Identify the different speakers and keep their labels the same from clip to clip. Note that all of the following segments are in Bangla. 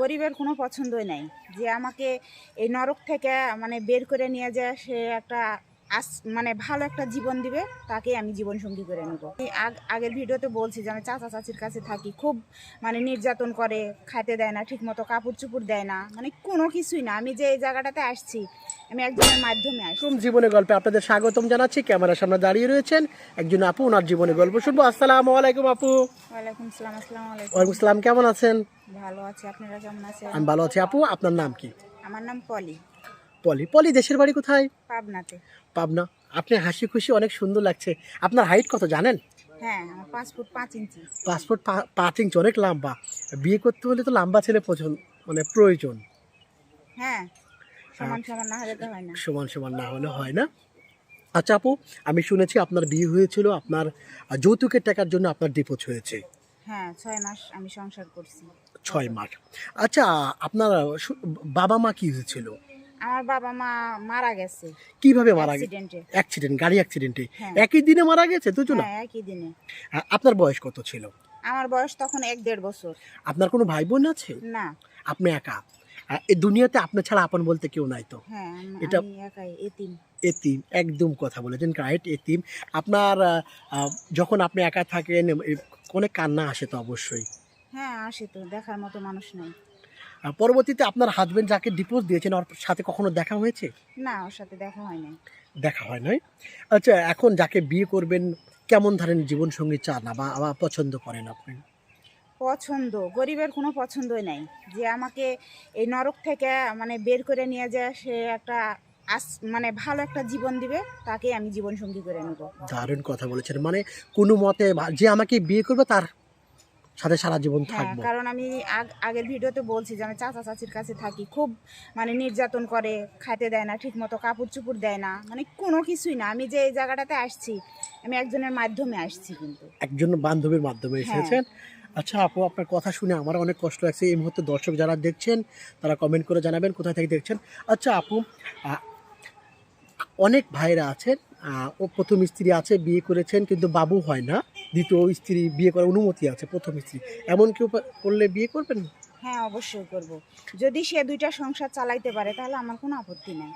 Speaker 1: গরিবের কোনো পছন্দই নাই। যে আমাকে এই নরক থেকে মানে বের করে নিয়ে যায়, সে একটা মানে ভালো একটা জীবন দিবে, তাকে আমি জীবন সঙ্গী করে নেব। আগের ভিডিওতে বলছি যে আমি চাচা চাচির কাছে থাকি, খুব মানে নির্যাতন করে, খাইতে দেয় না ঠিক মতো, কাপড় চুপড় দেয় না, মানে কোনো কিছুই না। আমি যে এই জায়গাটাতে আসছি, আমি একজনের মাধ্যমে আসছি।
Speaker 2: জীবনের গল্পে আপনাদের স্বাগতম জানাচ্ছি। ক্যামেরার সামনে দাঁড়িয়ে রয়েছেন একজন আপু, ওনার জীবনের গল্প শুনবো। আসসালামু আলাইকুম আপু।
Speaker 1: ওয়ালাইকুম সালাম। আসসালামু আলাইকুম।
Speaker 2: ওয়ালাইকুম আসসালাম, কেমন আছেন?
Speaker 1: ভালো আছি, আপনারা কেমন আছেন?
Speaker 2: আমি ভালো আছি আপু। আপনার নাম কি?
Speaker 1: আমার নাম পলি।
Speaker 2: পলি। পলি দেশের বাড়ি কোথায়?
Speaker 1: পাবনাতে।
Speaker 2: পাবনা। আপনি হাসি খুশি, অনেক সুন্দর লাগছে। আপনার হাইট কত জানেন?
Speaker 1: হ্যাঁ, আমার 5 ফুট 5 ইঞ্চি।
Speaker 2: 5 ফুট 5 ইঞ্চি, অনেক লম্বা। বিয়ে করতে হলে তো লম্বা ছেলে মানে প্রয়োজন।
Speaker 1: হ্যাঁ, সমান সমান না হলে তো হয় না।
Speaker 2: সমান সমান না হলে হয় না। আচ্ছা আপু, আমি শুনেছি আপনার বিয়ে হয়েছিল, আপনার যৌতুকের টাকার জন্য আপনার ডিভোর্স হয়েছে।
Speaker 1: হ্যাঁ, 6 মাস আমি সংসার করছি।
Speaker 2: 6 মাস। আচ্ছা, আপনার বাবা মা কি হয়েছিল?
Speaker 1: আমার বাবা মা মারা গেছে।
Speaker 2: কিভাবে মারা গেছে?
Speaker 1: অ্যাক্সিডেন্টে।
Speaker 2: অ্যাক্সিডেন্ট, গাড়ি অ্যাক্সিডেন্টে।
Speaker 1: হ্যাঁ।
Speaker 2: একই দিনে মারা গেছে দুজন?
Speaker 1: হ্যাঁ, একই দিনে।
Speaker 2: আপনার বয়স কত ছিল?
Speaker 1: আমার বয়স তখন 1-1.5 বছর।
Speaker 2: আপনার কোনো ভাই বোন আছে?
Speaker 1: না।
Speaker 2: আপনি একা? এই দুনিয়াতে আপনার ছাড়া আপন বলতে কেউ নাই তো?
Speaker 1: হ্যাঁ,
Speaker 2: এটা
Speaker 1: আমি একাই এতিম।
Speaker 2: এতিম, একদম কথা বলেছেন, রাইট, এতিম। আপনার যখন আপনি একা থাকেন অনেক কান্না আসে তো অবশ্যই।
Speaker 1: হ্যাঁ, আসে তো, দেখার মতো মানুষ নাই।
Speaker 2: পরবর্তীতে আপনার হাজবেন্ড যাকে ডিভোর্স দিয়েছেন, ওর সাথে কখনো দেখা হয়েছে?
Speaker 1: না, ওর সাথে দেখা হয় নাই।
Speaker 2: দেখা হয় নাই। আচ্ছা, এখন যাকে বিয়ে করবেন কেমন ধরনের জীবন সঙ্গী চান বা পছন্দ করেন আপনি?
Speaker 1: গরিবের কোনো পছন্দই নাই। যে আমাকে এই নরক থেকে মানে বের করে নিয়ে যায়, সে একটা মানে ভালো একটা জীবন দিবে, তাকে আমি জীবন সঙ্গী করে নেব।
Speaker 2: দারুণ কথা বলেছেন। মানে কোনো মতে যে আমাকে বিয়ে করবে তার সাথে সারা জীবন
Speaker 1: হ্যাঁ,
Speaker 2: থাকবো।
Speaker 1: কারণ আমি আগের ভিডিওতে বলছি যে আমি চাচা চাচির কাছে থাকি, খুব মানে নির্যাতন করে, খাইতে দেয় না ঠিক মতো, কাপড় চুপড় দেয় না, মানে কোনো কিছুই না। আমি যে এই জায়গাটাতে আসছি, আমি একজনের মাধ্যমে আসছি। কিন্তু
Speaker 2: একজন বান্ধবীর মাধ্যমে এসেছেন। আচ্ছা আপু, আপনার কথা শুনে আমার অনেক কষ্ট লাগছে। এই মুহূর্তে দর্শক যারা দেখছেন তারা কমেন্ট করে জানাবেন কোথায় থেকে দেখছেন। আচ্ছা আপু, অনেক ভাইরা আছেন, ও প্রথম স্ত্রী আছে, বিয়ে করেছেন কিন্তু বাবু হয় না, দ্বিতীয় স্ত্রী বিয়ে করার অনুমতি আছে, প্রথম স্ত্রী, এমন কেউ করলে বিয়ে করবেন?
Speaker 1: হ্যাঁ, অবশ্যই করব। যদি সে 2টা সংসার চালাইতে পারে তাহলে আমার কোনো আপত্তি নাই।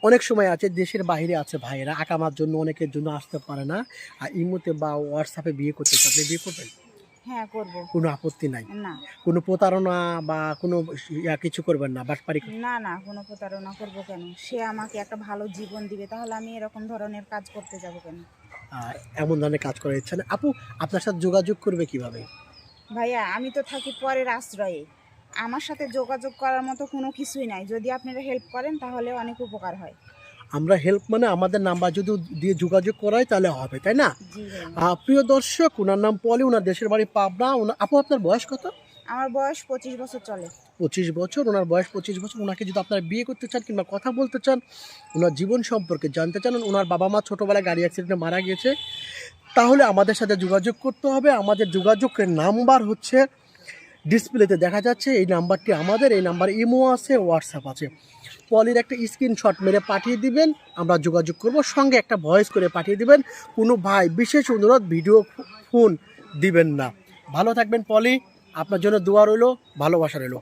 Speaker 2: অনেক সময় আছে দেশের বাইরে আছে ভাইয়েরা, আকামার জন্য অনেকের জন্য আসতে পারে না, আর ইমোতে বা হোয়াটসঅ্যাপে বিয়ে করতে চান, আপনি বিয়ে করবেন?
Speaker 1: হ্যাঁ, করব।
Speaker 2: কোনো আপত্তি নাই?
Speaker 1: না।
Speaker 2: কোনো প্রতারণা বা কোনো কিছু করবেন না, বাটপারি?
Speaker 1: না, না, কোনো প্রতারণা করব কেন? সে আমাকে একটা ভালো জীবন দিবে, তাহলে আমি এরকম ধরনের কাজ করতে যাব কেন?
Speaker 2: এমন ধরনের কাজ করার ইচ্ছা নেই। আপু, আপনার সাথে যোগাযোগ করবে কিভাবে?
Speaker 1: ভাইয়া, আমি তো থাকি পরের আশ্রয়ে। আমার সাথে যোগাযোগ করার মতো কোনো কিছুই নাই। যদি আপনারা হেল্প করেন তাহলে অনেক উপকার হয়।
Speaker 2: আমরা হেল্প মানে আমাদের নাম্বার যদি দিয়ে যোগাযোগ করাই তাহলে হবে, তাই না?
Speaker 1: জি ভাইয়া।
Speaker 2: প্রিয় দর্শক, ওনার নাম পলি, ওনার দেশের বাড়ি পাবনা। আপু, আপনার বয়স কত?
Speaker 1: আমার বয়স 25 বছর চলে।
Speaker 2: 25 বছর, ওনার বয়স 25 বছর। ওনাকে যদি আপনারা বিয়ে করতে চান কিংবা কথা বলতে চান, ওনার জীবন সম্পর্কে জানতে চান, ওনার বাবা মা ছোটোবেলায় গাড়ি অ্যাক্সিডেন্টে মারা গিয়েছে, তাহলে আমাদের সাথে যোগাযোগ করতে হবে। আমাদের যোগাযোগের নাম্বার হচ্ছে ডিসপ্লেতে দেখা যাচ্ছে, এই নাম্বারটি আমাদের। এই নাম্বারে ইমো আছে, হোয়াটসঅ্যাপ আছে। পলির একটা স্ক্রিনশট মেরে পাঠিয়ে দিবেন, আমরা যোগাযোগ করব। সঙ্গে একটা ভয়েস করে পাঠিয়ে দিবেন। কোনো ভাই, বিশেষ অনুরোধ, ভিডিও ফোন দিবেন না। ভালো থাকবেন পলি, আপনার জন্য দোয়া রইল, ভালোবাসা রইল।